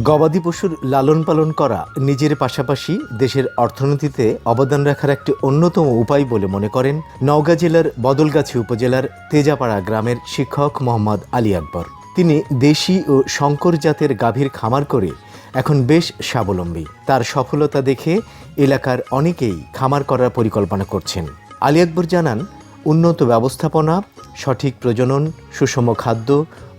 গবাদি পশুর লালন পালন করা নিজের পাশাপাশি দেশের অর্থনীতিতে অবদান রাখার একটি অন্যতম উপায় বলে মনে করেন নওগাঁ জেলার বদলগাছি উপজেলার তেজাপাড়া গ্রামের শিক্ষক মোহাম্মদ আলী আকবর। তিনি দেশি ও শঙ্কর জাতের গাভীর খামার করে এখন বেশ স্বাবলম্বী। তার সফলতা দেখে এলাকার অনেকেই খামার করার পরিকল্পনা করছেন। আলী আকবর জানান, উন্নত ব্যবস্থাপনা, সঠিক প্রজনন, সুষম খাদ্য,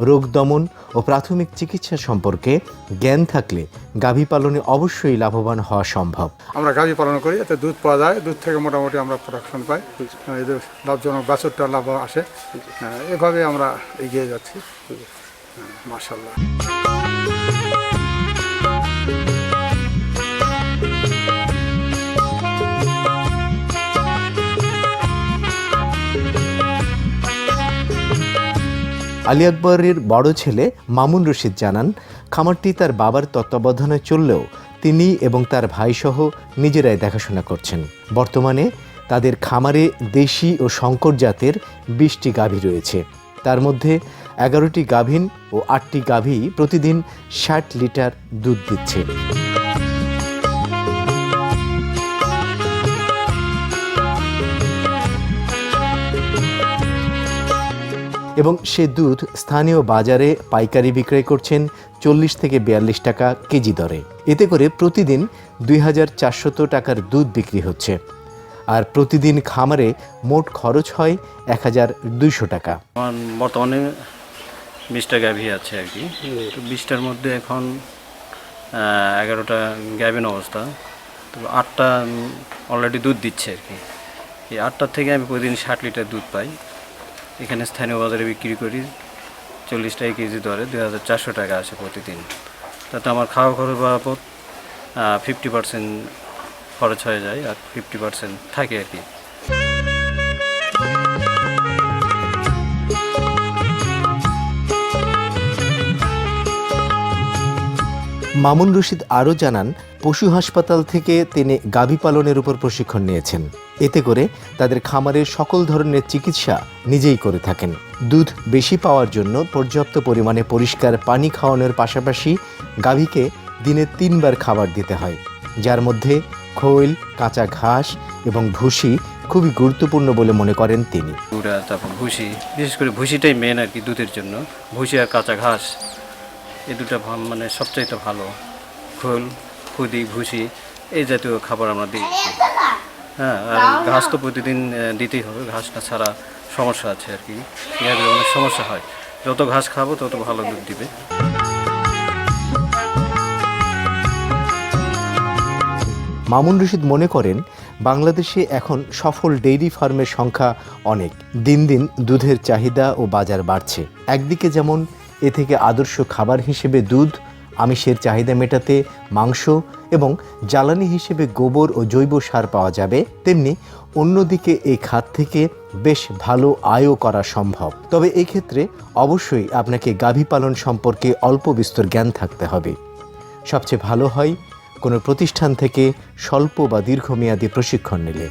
রোগ দমন ও প্রাথমিক চিকিৎসা সম্পর্কে জ্ঞান থাকলে গাভী পালনে অবশ্যই লাভবান হওয়া সম্ভব। আমরা গাভী পালন করি, এতে দুধ পাওয়া যায়, দুধ থেকে মোটামুটি আমরা প্রোডাকশন পাই, লাভজনক বাছুরটা লাভ আসে। এভাবে আমরা এগিয়ে যাচ্ছি, মাশাআল্লাহ। আলী আকবরের বড় ছেলে মামুন রশিদ জানান, খামারটি তার বাবার তত্ত্বাবধানে চললেও তিনি এবং তার ভাইসহ নিজেরাই দেখাশোনা করছেন। বর্তমানে তাদের খামারে দেশি ও শঙ্কর জাতের 20টি গাভী রয়েছে। তার মধ্যে 11টি গাভীন ও 8টি গাভী প্রতিদিন 60 লিটার দুধ দিচ্ছে। এবং সে দুধ স্থানীয় বাজারে পাইকারি বিক্রয় করছেন 40 থেকে 42 টাকা কেজি দরে। এতে করে প্রতিদিন 2400 টাকার দুধ বিক্রি হচ্ছে। আর প্রতিদিন খামারে মোট খরচ হয় 1200 টাকা। বর্তমানে 20টা গাভী আছে আর কি। তো 20টার মধ্যে এখন 11টা গাভীন অবস্থা, তো 8টা অলরেডি দুধ দিচ্ছে আর কি। এই 8টার থেকে আমি প্রতিদিন 60 লিটার দুধ পাই। এখানে স্থানীয় বাজারে বিক্রি করি 40 টাকা কেজি দরে, 2400 টাকা আসে প্রতিদিন। তাতে আমার খাওয়া খরচ বাবদ 50% খরচ হয়ে যায়, আর 50% থাকে আর কি। মামুন রশিদ আরও জানান, পশু হাসপাতাল থেকে তিনি গাভী পালনের উপর প্রশিক্ষণ নিয়েছেন। এতে করে তাদের খামারের সকল ধরনের চিকিৎসা নিজেই করে থাকেন। দুধ বেশি পাওয়ার জন্য পর্যাপ্ত পরিমাণে পরিষ্কার পানি খাওয়ানোর পাশাপাশি গাভীকে দিনে 3 বার খাবার দিতে হয়, যার মধ্যে খৈল, কাঁচা ঘাস এবং ভুসি খুবই গুরুত্বপূর্ণ বলে মনে করেন তিনি। তারপর ভুসি, বিশেষ করে ভুসিটাই মেন আর কি দুধের জন্য। ভুসি আর কাঁচা ঘাস এই দুটো মানে সবচাইতে ভালো। খোল, খুদি, ভুসি এই জাতীয় খাবার আমরা দিই। হ্যাঁ, আর ঘাস তো প্রতিদিন দিতেই হবে, ঘাসটা ছাড়া সমস্যা আছে আর কি, অনেক সমস্যা হয়। যত ঘাস খাবো তত ভালো দুধ দিবে। মামুন রশিদ মনে করেন, বাংলাদেশে এখন সফল ডেইরি ফার্মের সংখ্যা অনেক। দিন দিন দুধের চাহিদা ও বাজার বাড়ছে। একদিকে যেমন এ থেকে আদর্শ খাবার হিসেবে দুধ, আমিষের চাহিদা মেটাতে মাংস এবং জ্বালানি হিসেবে গোবর ও জৈব সার পাওয়া যাবে, তেমনি অন্যদিকে এই খাত থেকে বেশ ভালো আয়ও করা সম্ভব। তবে এই ক্ষেত্রে অবশ্যই আপনাকে গাভী পালন সম্পর্কে অল্প বিস্তর জ্ঞান থাকতে হবে। সবচেয়ে ভালো হয় কোনো প্রতিষ্ঠান থেকে স্বল্প বা দীর্ঘমেয়াদী প্রশিক্ষণ নিলে।